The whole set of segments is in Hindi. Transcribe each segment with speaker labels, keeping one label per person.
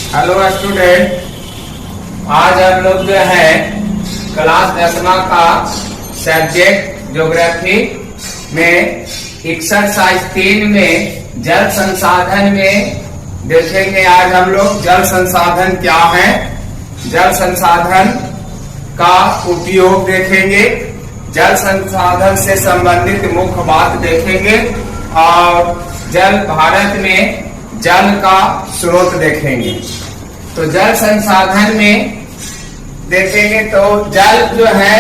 Speaker 1: हेलो स्टूडेंट, आज हम लोग जो है क्लास 10वीं का सब्जेक्ट ज्योग्राफी में एक्सरसाइज 3 में जल संसाधन में देखेंगे। आज हम लोग जल संसाधन क्या है, जल संसाधन का उपयोग देखेंगे, जल संसाधन से संबंधित मुख्य बात देखेंगे और जल भारत में जल का स्रोत देखेंगे। तो जल संसाधन में देखेंगे तो जल जो है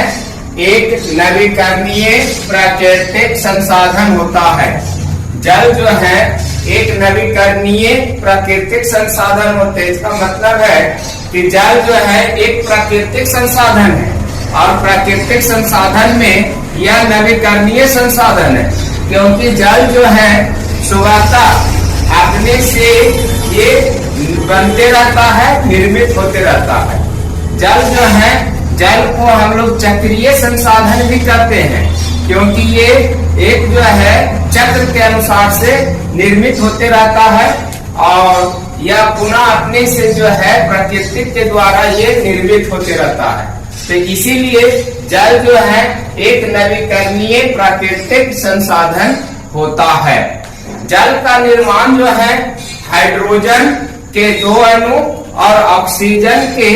Speaker 1: एक नवीकरणीय प्राकृतिक संसाधन होता है। जल जो है एक नवीकरणीय प्राकृतिक संसाधन होते हैं। इसका मतलब है कि जल जो है एक प्राकृतिक संसाधन है और प्राकृतिक संसाधन में यह नवीकरणीय संसाधन है, क्योंकि जल जो है सुबह अपने से ये बनते रहता है, निर्मित होते रहता है। जल जो है, जल को हम लोग चक्रीय संसाधन भी कहते हैं, क्योंकि ये एक जो है चक्र के अनुसार से निर्मित होते रहता है और यह पुनः अपने से जो है प्रकृति के द्वारा ये निर्मित होते रहता है। तो इसीलिए जल जो है एक नवीकरणीय प्राकृतिक संसाधन होता है। जल का निर्माण जो है हाइड्रोजन के 2 अणु और ऑक्सीजन के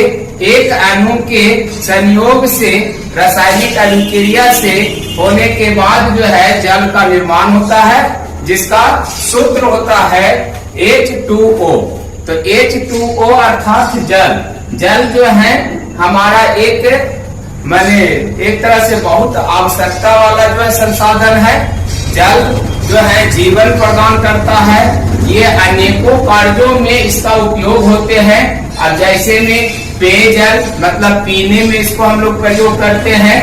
Speaker 1: 1 अणु के संयोग से रासायनिक अभिक्रिया से होने के बाद जो है जल का निर्माण होता है, जिसका सूत्र होता है H2O। तो H2O अर्थात जल। जल जो है हमारा एक तरह से बहुत आवश्यकता वाला जो है संसाधन है। जल जो है जीवन प्रदान करता है। ये अनेकों कार्यों में इसका उपयोग होते हैं। अब जैसे में पेयजल मतलब पीने में इसको हम लोग प्रयोग करते हैं।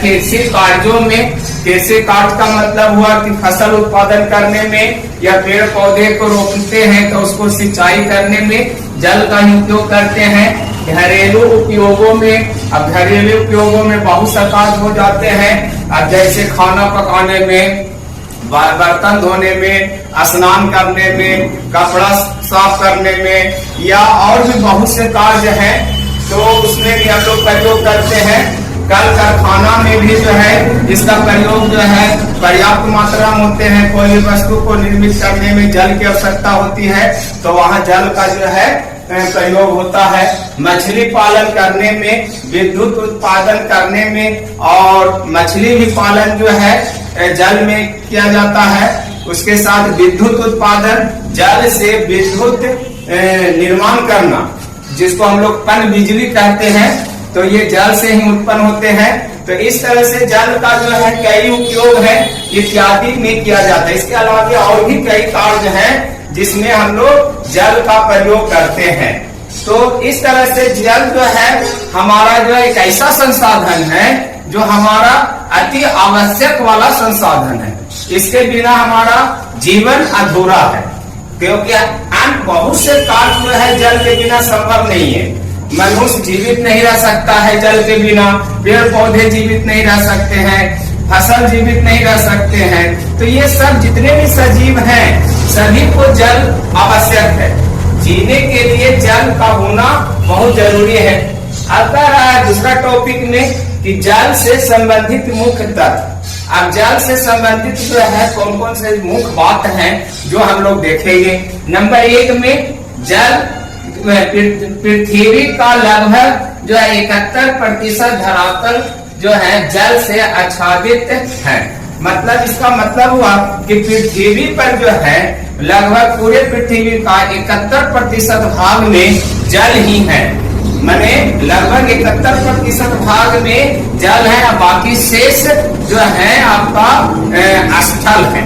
Speaker 1: कृषि कार्यों में, कृषि कार्य का मतलब हुआ कि फसल उत्पादन करने में या पेड़ पौधे को रोपते हैं तो उसको सिंचाई करने में जल का ही उपयोग करते हैं। घरेलू उपयोगों में, अब घरेलू उपयोगों में बहुत सा कार्य हो जाते हैं। अब जैसे खाना पकाने में, बर्तन धोने में, स्नान करने में, कपड़ा साफ करने में या और भी बहुत से कार्य हैं, तो उसमें भी हम लोग प्रयोग करते हैं। कल कारखाना में भी जो है इसका प्रयोग जो है पर्याप्त मात्रा में होते हैं। कोई भी वस्तु को निर्मित करने में जल की आवश्यकता होती है, तो वहाँ जल का जो है प्रयोग होता है। मछली पालन करने में, विद्युत उत्पादन करने में और मछली भी पालन जो है जल में किया जाता है। उसके साथ विद्युत उत्पादन, जल से विद्युत निर्माण करना, जिसको हम लोग पन बिजली कहते हैं, तो ये जल से ही उत्पन्न होते हैं। तो इस तरह से जल का जो है कई उपयोग है, इत्यादि में किया जाता है। इसके अलावा और भी कई कार्य हैं जिसमें हम लोग जल का प्रयोग करते हैं। तो इस तरह से जल जो है हमारा जो एक ऐसा संसाधन है जो हमारा अति आवश्यक वाला संसाधन है। इसके बिना हमारा जीवन अधूरा है, क्योंकि अन्य बहुत से कार्य जो है जल के बिना संभव नहीं है। मनुष्य जीवित नहीं रह सकता है जल के बिना, पेड़ पौधे जीवित नहीं रह सकते हैं, फसल जीवित नहीं रह सकते हैं। तो ये सब जितने भी सजीव हैं सभी को जल आवश्यक है। जीने के लिए जल का होना बहुत जरूरी है। आता रहा दूसरा टॉपिक में कि जल से संबंधित मुख्य तत्व। अब जल से संबंधित जो है कौन कौन से मुख्य बात हैं जो हम लोग देखेंगे। नंबर 1 में जल पृथ्वी का लगभग जो है 71% धरातल जो है जल से आच्छादित है। मतलब इसका मतलब हुआ कि पृथ्वी पर जो है लगभग पूरे पृथ्वी का 71% भाग में जल ही है। माने लगभग 71% भाग में जल है, बाकी शेष जो है आपका स्थल है।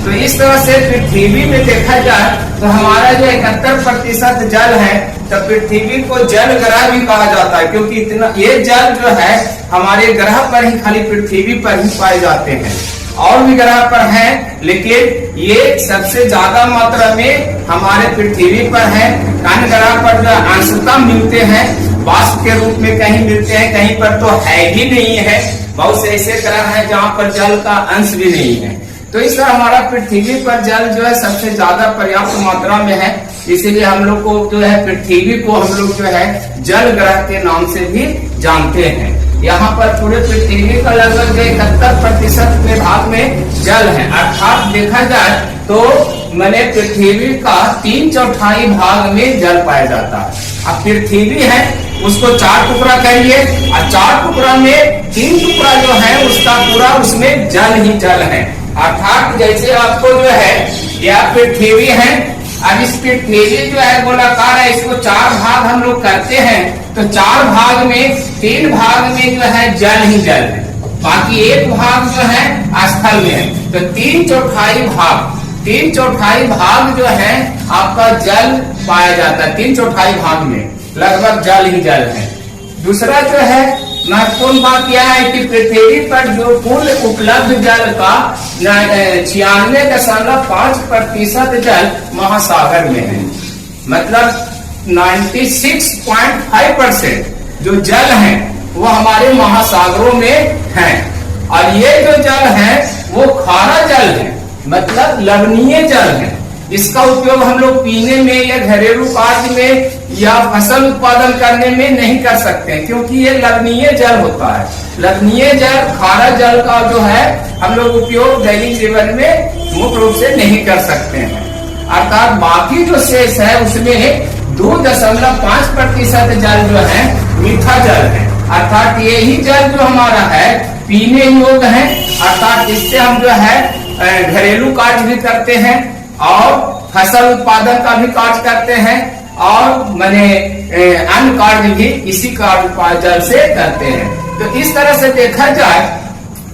Speaker 1: तो इस तरह से पृथ्वी में देखा जाए तो हमारा जो 71% जल है, तो पृथ्वी को जल ग्रह भी कहा जाता है, क्योंकि इतना ये जल जो है हमारे ग्रह पर ही, खाली पृथ्वी पर ही पाए जाते हैं। और भी ग्रह पर हैं, लेकिन ये सबसे ज्यादा मात्रा में हमारे पृथ्वी पर है। अन्य ग्रह पर जो अंशतः मिलते हैं, वाष्प के रूप में कहीं मिलते हैं, कहीं पर तो है ही नहीं है। बहुत से ऐसे ग्रह हैं जहाँ पर जल का अंश भी नहीं है। तो इस तरह हमारा पृथ्वी पर जल जो है सबसे ज्यादा पर्याप्त मात्रा में है। इसीलिए हम लोग को जो है पृथ्वी को हम लोग जो है जल ग्रह के नाम से भी जानते हैं। यहाँ पर पूरे पृथ्वी का लगभग 71% में भाग में जल है, अर्थात देखा जाए तो मैंने पृथ्वी का 3/4 भाग में जल पाया जाता है। अब पृथ्वी है उसको 4 टुकड़ा करिए और 4 टुकड़ा में 3 टुकड़ा जो है उसका पूरा उसमें जल ही जल है। अर्थात जैसे आपको जो है यह पृथ्वी है, अब इस पृथ्वी जो है गोलाकार है, इसको 4 भाग हम लोग करते हैं तो 4 भाग में 3 भाग में जो है जल ही जल है, बाकी 1 भाग जो है स्थल में है। तो 3/4 भाग जो है आपका जल पाया जाता है, 3/4 भाग में लगभग जल ही जल है। दूसरा जो है महत्वपूर्ण बात यह है कि पृथ्वी पर जो कुल उपलब्ध जल का 96.5% जल महासागर में है, मतलब 96.5% जो जल है वो हमारे महासागरों में है। और ये जो जल है वो खारा जल है, मतलब लवणीय जल है। इसका उपयोग हम लोग पीने में या घरेलू कार्य में या फसल उत्पादन करने में नहीं कर सकते हैं, क्योंकि ये लवणीय जल होता है। लवणीय जल खारा जल का जो है हम लोग उपयोग दैनिक जीवन में मुख्य रूप से नहीं कर सकते हैं। अर्थात बाकी जो शेष है उसमें 2.5% जल जो है मीठा जल है, अर्थात यही जल जो हमारा है पीने योग्य है। अर्थात इससे हम जो है घरेलू कार्य भी करते हैं और फसल उत्पादन का भी कार्य करते हैं और माने अन्य कार्य भी इसी कार्य जल से करते हैं। तो इस तरह से देखा जाए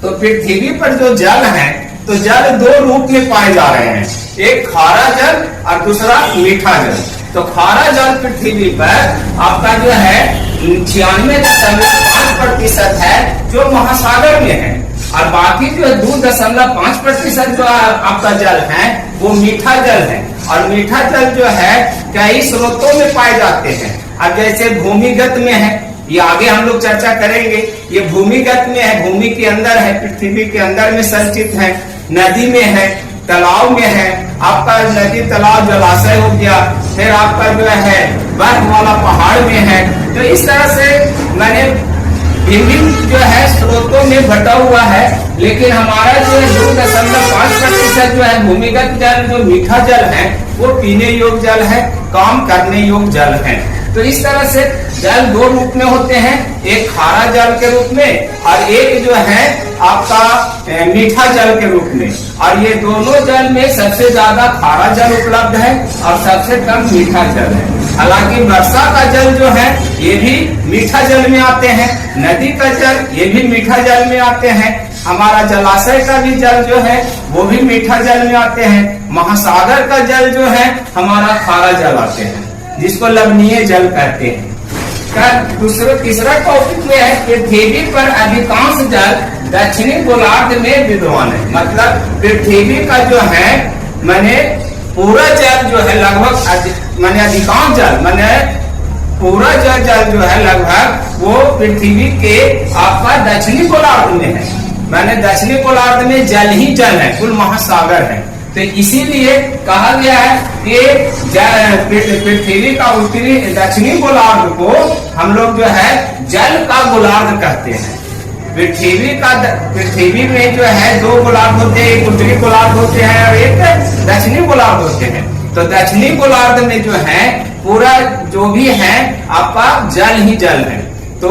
Speaker 1: तो पृथ्वी पर जो जल है तो जल 2 रूप में पाए जा रहे हैं, एक खारा जल और दूसरा मीठा जल। तो खारा जल पृथ्वी पर आपका जो है 96.5% है जो महासागर में है, और बाकी जो 2.5% जो आपका जल है वो मीठा जल है। और मीठा जल जो है कई स्रोतों में पाए जाते हैं। अब जैसे भूमिगत में है, ये आगे हम लोग चर्चा करेंगे, ये भूमिगत में है, भूमि के अंदर है, पृथ्वी के अंदर में संचित है, नदी में है, तालाब में है। आपका नदी तालाब जलाशय हो गया, फिर आपका जो है बर्फ वाला पहाड़ में है। तो इस तरह से मैंने विभिन्न जो है स्रोतों में बटा हुआ है, लेकिन हमारा जो है 2.5% जो है भूमिगत जल जो मीठा जल है वो पीने योग्य जल है, काम करने योग्य जल है। तो इस तरह से जल 2 रूप में होते हैं, एक खारा जल के रूप में और एक जो है आपका मीठा जल के रूप में। और ये दोनों जल में सबसे ज्यादा खारा जल उपलब्ध है और सबसे कम मीठा जल है। हालांकि वर्षा का जल जो है ये भी मीठा जल में आते हैं, नदी का जल ये भी मीठा जल में आते हैं, हमारा जलाशय का भी जल जो है वो भी मीठा जल में आते हैं, महासागर का जल जो है हमारा खारा जल आते हैं जिसको लवणीय जल कहते हैं। तीसरा टॉपिक में है पृथ्वी पर अधिकांश जल दक्षिणी गोलार्ध में विद्यमान है, मतलब पृथ्वी का जो है माने पूरा जल जो है लगभग माने अधिकांश जल माने पूरा जल जो है लगभग वो पृथ्वी के आपका दक्षिणी गोलार्ध में है, माने दक्षिणी गोलार्ध में जल ही जल है, कुल महासागर है। तो इसीलिए कहा गया है कि पृथ्वी का उत्तरी दक्षिणी गोलार्ध को हम लोग जो है जल का गोलार्ध कहते हैं। पृथ्वी में जो है 2 गोलार्ध होते हैं, एक उत्तरी गोलार्ध होते हैं और एक दक्षिणी गोलार्ध होते हैं। तो दक्षिणी गोलार्ध में जो है पूरा जो भी है आपका जल ही जल है। तो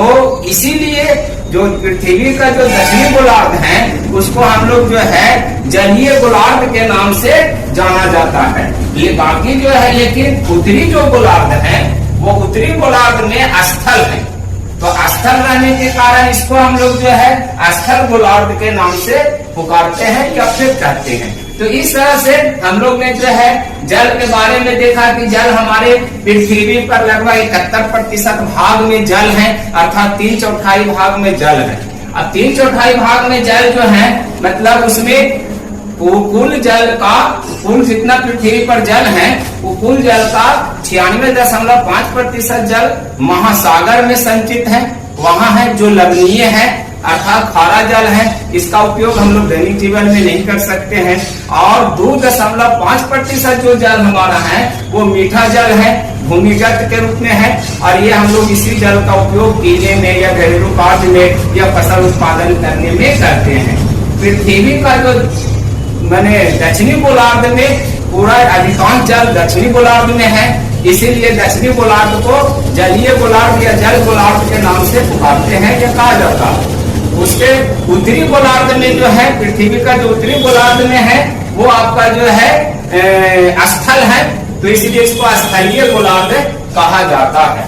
Speaker 1: इसीलिए जो पृथ्वी का जो दक्षिणी गोलार्ध है उसको हम लोग जो है जलीय गोलार्ध के नाम से जाना जाता है। ये बाकी जो है लेकिन उत्तरी जो गोलार्ध है वो उत्तरी गोलार्ध में स्थल है, तो स्थल रहने के कारण इसको हम लोग जो है स्थल गोलार्ध के नाम से पुकारते हैं या फिर कहते हैं। तो इस तरह से हम लोग ने जो है जल के बारे में देखा कि जल हमारे पृथ्वी पर लगभग 71% भाग में जल है, अर्थात 3/4 भाग में जल है। अब 3/4 भाग में जल जो है मतलब उसमें कुल जल का कुल जितना पृथ्वी पर जल है वो कुल जल का 96.5% जल महासागर में संचित है, वहां है जो लवणीय है, अर्थात खारा जल है, इसका उपयोग हम लोग दैनिक जीवन में नहीं कर सकते हैं। और 2.5% जो जल हमारा है वो मीठा जल है, भूमिगत के रूप में है, और ये हम लोग इसी जल का उपयोग पीने में या घरेलू कार्य में या फसल उत्पादन करने में करते हैं। पृथ्वी का जो मैंने दक्षिणी गोलार्ध में पूरा अधिकांश जल दक्षिणी गोलार्ध में है, इसीलिए दक्षिणी गोलार्ध को जलीय गोलार्ध या जल गोलार्ध के नाम से पुकारते हैं या कहा जाता है। उसके उत्तरी गोलार्ध में जो है, पृथ्वी का जो उत्तरी गोलार्ध में है वो आपका जो है स्थल है, तो इसलिए इसको स्थलीय गोलार्ध कहा जाता है।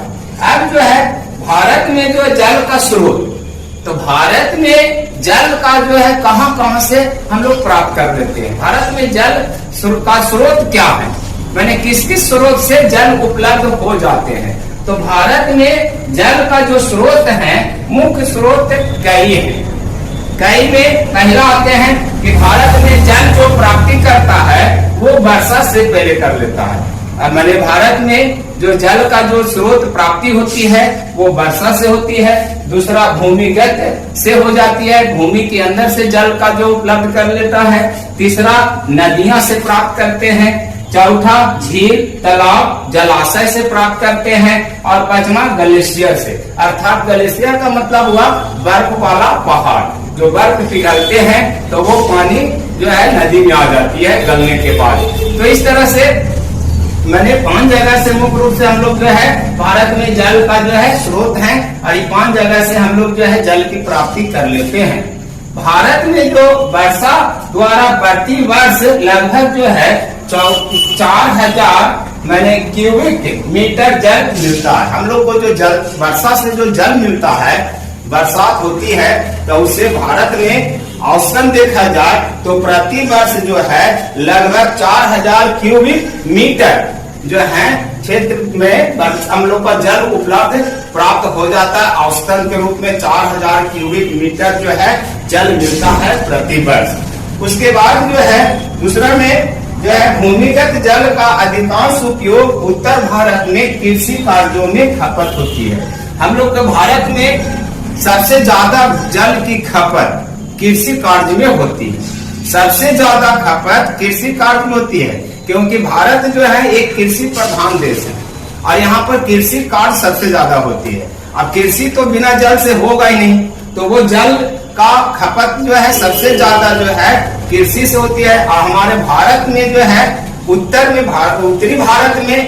Speaker 1: अब जो है भारत में जो जल का स्रोत, तो भारत में जल का जो है कहां कहां से हम लोग प्राप्त कर लेते हैं। भारत में जल का स्रोत क्या है, मैंने किस किस स्रोत से जल उपलब्ध हो जाते हैं। तो भारत में जल का जो स्रोत है, मुख्य स्रोत कई है। कई में पहला आते हैं कि भारत में जल जो प्राप्ति करता है वो वर्षा से पहले कर लेता है। अब मैंने भारत में जो जल का जो स्रोत प्राप्ति होती है वो वर्षा से होती है। दूसरा भूमिगत से हो जाती है, भूमि के अंदर से जल का जो उपलब्ध कर लेता है। तीसरा नदियां से प्राप्त करते हैं। चौथा झील, तालाब, जलाशय से प्राप्त करते हैं। और पांचवा ग्लेशियर से, अर्थात ग्लेशियर का मतलब हुआ बर्फ वाला पहाड़, जो बर्फ पिघलते हैं तो वो पानी जो है नदी में आ जाती है गलने के बाद। तो इस तरह से मैंने 5 जगह से मुख्य रूप से हम लोग जो है भारत में जल का जो है स्रोत है, और ये 5 जगह से हम लोग जो है जल की प्राप्ति कर लेते हैं। भारत में जो वर्षा द्वारा प्रति वर्ष लगभग जो है 4000 मैंने क्यूबिक मीटर जल मिलता है। हम लोग को जो जल वर्षा से जो जल मिलता है, बरसात होती है, तो उससे भारत में औसतन देखा जाए तो प्रति वर्ष जो है लगभग 4000 क्यूबिक मीटर जो है क्षेत्र में हम लोग का जल उपलब्ध प्राप्त हो जाता है। औसतन के रूप में 4000 क्यूबिक मीटर जो है जल मिलता है प्रति वर्ष। उसके बाद जो है दूसरा में जो है भूमिगत जल का अधिकांश उपयोग उत्तर भारत में कृषि कार्यों में खपत होती है। हम लोग के भारत में सबसे ज्यादा जल की खपत कृषि कार्य में होती है। सबसे ज्यादा खपत कृषि कार्य में होती है, क्योंकि भारत जो है एक कृषि प्रधान देश है और यहाँ पर कृषि कार्य सबसे ज्यादा होती है। अब कृषि तो बिना जल से होगा ही नहीं, तो वो जल का खपत जो है सबसे ज्यादा जो है कृषि से होती है। और हमारे भारत में जो है उत्तरी भारत में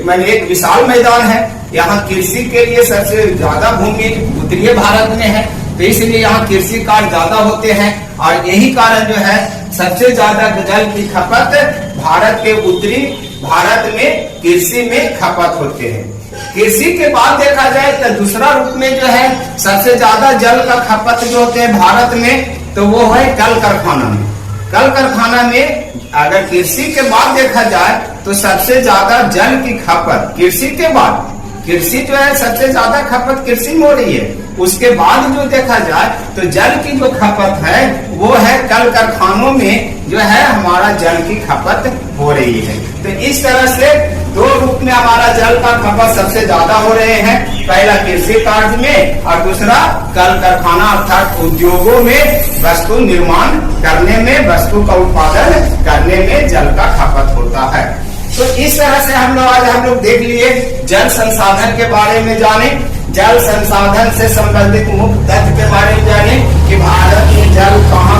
Speaker 1: मैंने एक विशाल मैदान है, यहाँ कृषि के लिए सबसे ज्यादा भूमि उत्तरी भारत में है, तो इसलिए यहाँ कृषि कार्य ज्यादा होते हैं। और यही कारण जो है सबसे ज्यादा जल की खपत भारत के उत्तरी भारत में कृषि में खपत होते हैं। कृषि के बाद देखा जाए तो दूसरा रूप में जो है सबसे ज्यादा जल का खपत जो होते हैं भारत में, तो वो है कल कारखाना में। कल कारखाना में अगर कृषि के बाद देखा जाए तो सबसे ज्यादा जल की खपत कृषि के बाद, कृषि जो है सबसे ज्यादा खपत कृषि में हो रही है। उसके बाद जो देखा जाए तो जल की जो खपत है वो है कल कारखानों में जो है हमारा जल की खपत हो रही है। तो इस तरह से 2 रूप में हमारा जल का खपत सबसे ज्यादा हो रहे हैं। पहला कृषि कार्य में और दूसरा कल कारखाना अर्थात उद्योगों में वस्तु निर्माण करने में, वस्तु का उत्पादन करने में जल का खपत होता है। तो इस तरह से हम लोग देख लिए जल संसाधन के बारे में जाने, जल संसाधन से संबंधित मुख्य तथ्य के बारे में जाने कि भारत में जल कहाँ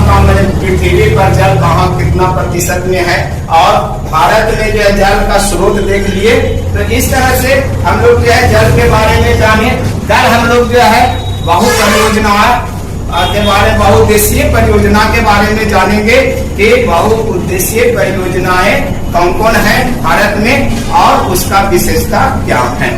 Speaker 1: पृथ्वी पर जल कहाँ कितना प्रतिशत में है, और भारत में जो है जल का स्रोत देख लिए। तो इस तरह से हम लोग जो है जल के बारे में जाने। कल हम लोग जो है बहुउद्देशीय परियोजना के बारे में जानेंगे कि बहुउद्देशीय परियोजनाएं कौन कौन है भारत में और उसका विशेषता क्या है।